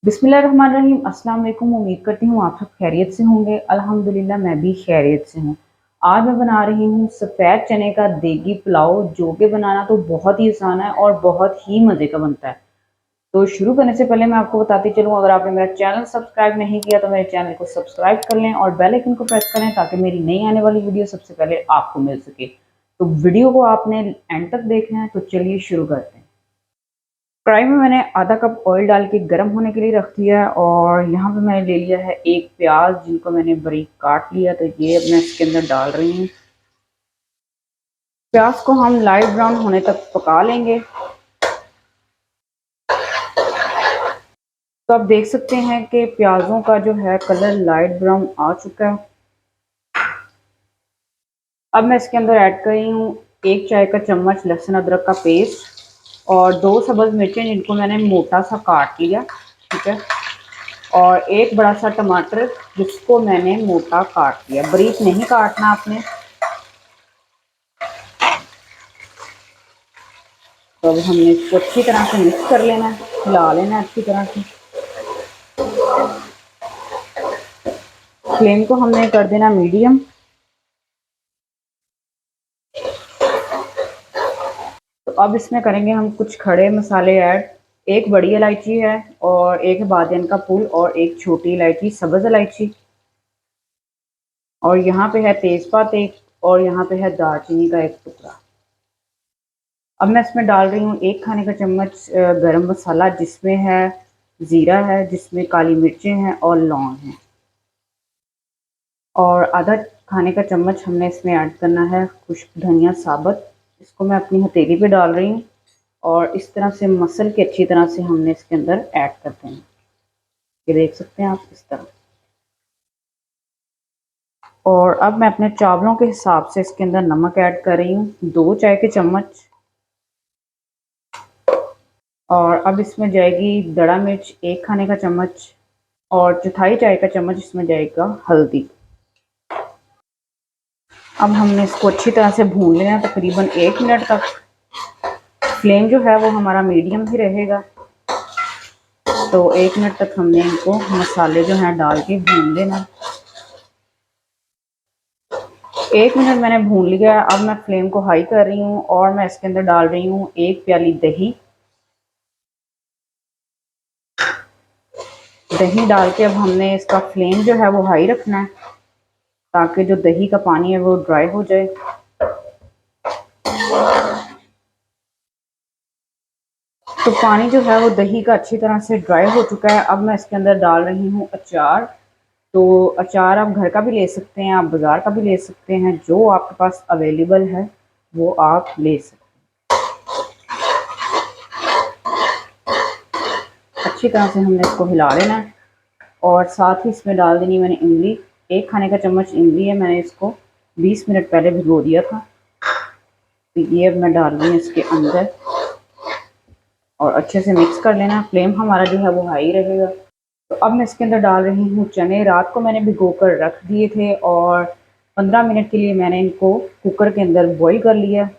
बिस्मिल्लाहिर्रहमानिर्रहीम। अस्सलाम वालेकुम। उम्मीद करती हूँ आप सब खैरियत से होंगे। अल्हम्दुलिल्लाह मैं भी खैरियत से हूँ। आज मैं बना रही हूँ सफ़ेद चने का देगी पुलाव, जो कि बनाना तो बहुत ही आसान है और बहुत ही मज़े का बनता है। तो शुरू करने से पहले मैं आपको बताती चलूँ, अगर आपने मेरा चैनल सब्सक्राइब नहीं किया तो मेरे चैनल को सब्सक्राइब कर लें और बेल आइकन को प्रेस करें ताकि मेरी नई आने वाली वीडियो सबसे पहले आपको मिल सके। तो वीडियो को आपने एंड तक देखना है, तो चलिए शुरू करते हैं। कढ़ाई में मैंने आधा कप ऑयल डाल के गर्म होने के लिए रख दिया है और यहाँ पे मैंने ले लिया है एक प्याज, जिनको मैंने बारीक काट लिया। तो ये अब मैं इसके अंदर डाल रही हूँ। प्याज को हम लाइट ब्राउन होने तक पका लेंगे। तो आप देख सकते हैं कि प्याजों का जो है कलर लाइट ब्राउन आ चुका है। अब मैं इसके अंदर ऐड कर रही हूँ एक चाय का चम्मच लहसुन अदरक का पेस्ट और दो सब्ज़ मिर्चें, जिनको मैंने मोटा सा काट लिया। ठीक है। और एक बड़ा सा टमाटर, जिसको मैंने मोटा काट लिया, बारीक नहीं काटना आपने। तो अब हमने इसको अच्छी तरह से मिक्स कर लेना है, हिला लेना है अच्छी तरह से। फ्लेम को हमने कर देना मीडियम। तो अब इसमें करेंगे हम कुछ खड़े मसाले ऐड। एक बड़ी इलायची है और एक बादियन का फूल और एक छोटी इलायची सब्ज़ इलायची, और यहाँ पे है तेज़पात एक, और यहाँ पे है दालचीनी का एक टुकड़ा। अब मैं इसमें डाल रही हूँ एक खाने का चम्मच गरम मसाला, जिसमें है ज़ीरा है, जिसमें काली मिर्चें हैं और लौंग हैं, और आधा खाने का चम्मच हमने इसमें ऐड करना है खुश्क धनिया साबुत। इसको मैं अपनी हथेली पे डाल रही हूँ और इस तरह से मसल के अच्छी तरह से हमने इसके अंदर ऐड करते हैं। ये देख सकते हैं आप इस तरह। और अब मैं अपने चावलों के हिसाब से इसके अंदर नमक ऐड कर रही हूँ, 2 चाय के चम्मच। और अब इसमें जाएगी दड़ा मिर्च एक खाने का चम्मच, और चौथाई चाय का चम्मच इसमें जाएगा हल्दी। अब हमने इसको अच्छी तरह से भून लेना है तकरीबन 1 मिनट तक। फ्लेम जो है वो हमारा मीडियम ही रहेगा। तो 1 मिनट तक हमने इनको मसाले जो हैं डाल के भून लेना। 1 मिनट मैंने भून लिया। अब मैं फ्लेम को हाई कर रही हूँ और मैं इसके अंदर डाल रही हूँ 1 प्याली दही। दही डाल के अब हमने इसका फ्लेम जो है वो हाई रखना है, ताकि जो दही का पानी है वो ड्राई हो जाए। तो पानी जो है वो दही का अच्छी तरह से ड्राई हो चुका है। अब मैं इसके अंदर डाल रही हूँ अचार। तो अचार आप घर का भी ले सकते हैं, आप बाज़ार का भी ले सकते हैं, जो आपके पास अवेलेबल है वो आप ले सकते हैं। अच्छी तरह से हमने इसको हिला लेना है और साथ ही इसमें डाल देनी मैंने इमली। 1 खाने का चम्मच इमली है, मैंने इसको 20 मिनट पहले भिगो दिया था। तो ये अब मैं डाल रही हूँ इसके अंदर और अच्छे से मिक्स कर लेना। फ्लेम हमारा जो है वो हाई रहेगा। तो अब मैं इसके अंदर डाल रही हूँ चने। रात को मैंने भिगो कर रख दिए थे और 15 मिनट के लिए मैंने इनको कुकर के अंदर बॉईल कर लिया।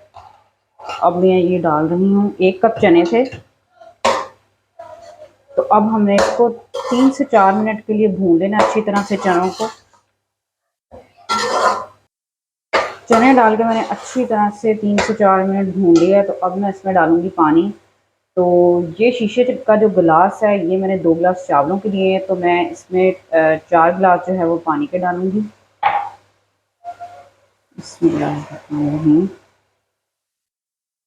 अब मैं ये डाल रही हूँ, 1 कप चने थे। तो अब हमने इसको 3 से 4 मिनट के लिए भून लेना अच्छी तरह से चनों को। चने डाल के मैंने अच्छी तरह से 3 से 4 मिनट भून लिया। तो अब मैं इसमें डालूंगी पानी। तो ये शीशे का जो गिलास है, ये मैंने 2 गिलास चावलों के लिए है, तो मैं इसमें 4 गिलास जो है वो पानी के डालूंगी। बिस्मिल्लाहिर्रहमानिर्रहीम।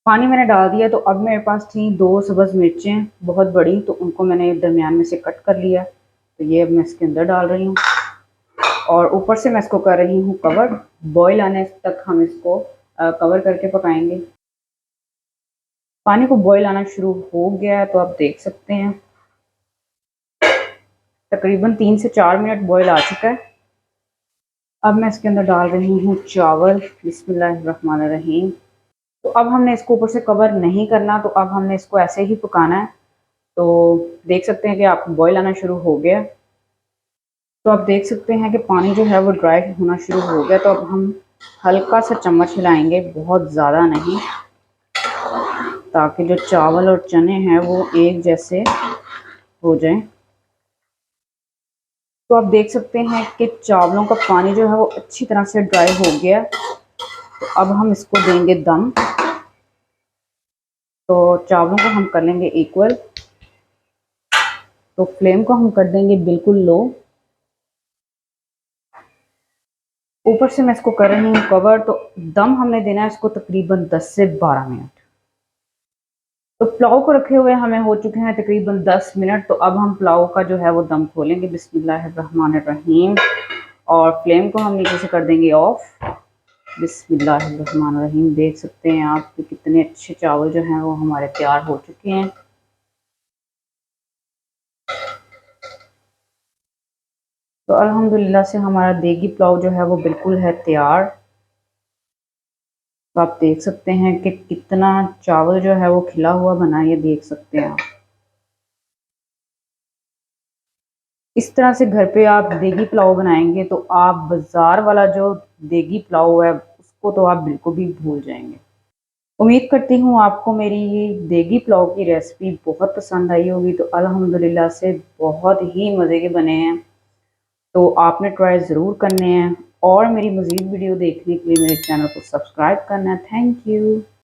पानी मैंने डाल दिया। तो अब मेरे पास थी 2 सब्ज़ मिर्चें बहुत बड़ी, तो उनको मैंने दरमियान में से कट कर लिया। तो ये अब मैं इसके अंदर डाल रही हूँ और ऊपर से मैं इसको कर रही हूँ कवर। बॉईल आने तक हम इसको कवर करके पकाएंगे। पानी को बॉईल आना शुरू हो गया है, तो आप देख सकते हैं तकरीबन 3 से 4 मिनट बॉईल आ चुका है। अब मैं इसके अंदर डाल रही हूँ चावल। बिस्मिल्लाहिर्रहमानिर्रहीम। तो अब हमने इसको ऊपर से कवर नहीं करना, तो अब हमने इसको ऐसे ही पकाना है। तो देख सकते हैं कि आपको बॉईल आना शुरू हो गया। तो आप देख सकते हैं कि पानी जो है वो ड्राई होना शुरू हो गया। तो अब हम हल्का सा चम्मच हिलाएंगे, बहुत ज़्यादा नहीं, ताकि जो चावल और चने हैं वो एक जैसे हो जाएं। तो आप देख सकते हैं कि चावलों का पानी जो है वो अच्छी तरह से ड्राई हो गया। तो अब हम इसको देंगे दम। तो चावलों को हम कर लेंगे इक्वल। तो फ्लेम को हम कर देंगे बिल्कुल लो। ऊपर से मैं इसको कर रही हूँ कवर। तो दम हमने देना है इसको तकरीबन 10 से 12 मिनट। तो पुलाव को रखे हुए हमें हो चुके हैं तकरीबन 10 मिनट। तो अब हम पुलाव का जो है वो दम खोलेंगे। बिस्मिल्लाहिर्रहमानिर्रहीम। और फ्लेम को हम नीचे से कर देंगे ऑफ। बिस्मिल्लाहिर्रहमानिर्रहीम। देख सकते हैं आप कि कितने अच्छे चावल जो हैं वो हमारे तैयार हो चुके हैं। तो अल्हम्दुलिल्लाह से हमारा देगी पुलाव जो है वो बिल्कुल है तैयार। तो आप देख सकते हैं कि कितना चावल जो है वो खिला हुआ बना है, ये देख सकते हैं आप। इस तरह से घर पे आप देगी पुलाव बनाएंगे तो आप बाज़ार वाला जो देगी पुलाव है उसको तो आप बिल्कुल भी भूल जाएंगे। उम्मीद करती हूँ आपको मेरी ये देगी पुलाव की रेसिपी बहुत पसंद आई होगी। तो अल्हम्दुलिल्लाह से बहुत ही मज़े के बने हैं। तो आपने ट्राई ज़रूर करने हैं और मेरी मज़ीद वीडियो देखने के लिए मेरे चैनल को सब्सक्राइब करना है। Thank you.